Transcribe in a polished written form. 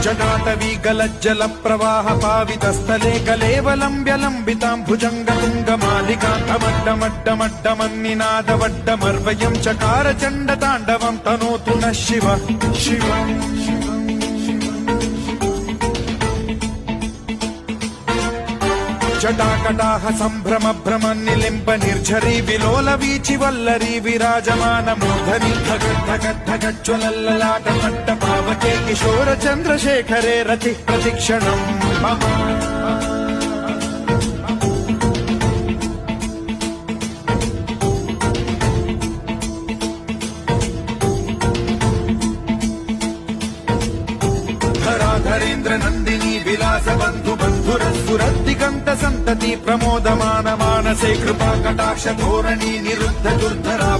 जटाटवी गलज्जल प्रवाह पावितस्थले कलेवलम्ब्य लम्बिताम्भुजङ्गतुङ्गमालिकान्तमड्डमड्डमड्डमन्निनादवड्डमर्वयं चकार चण्डताण्डवं तनोतु नः शिवः शिवम् जटाकटाह सम्भ्रम भ्रम निलिम्ब निर्झरी विलोल वीचि वल्लरी विराजमान मूर्धनि धगद्धगद्धगज्ज्वलल्ललाट पट्ट पावके किशोर चन्द्रशेखरे रति प्रतिक्षणम् मम धराधरेन्द्र नन्दिनी विलास बन्धु बन्धुरस्फुरद्दिगन्त सन्तति प्रमोदमान मानसे कृपा कटाक्ष धोरणी निरुद्ध दुर्धरा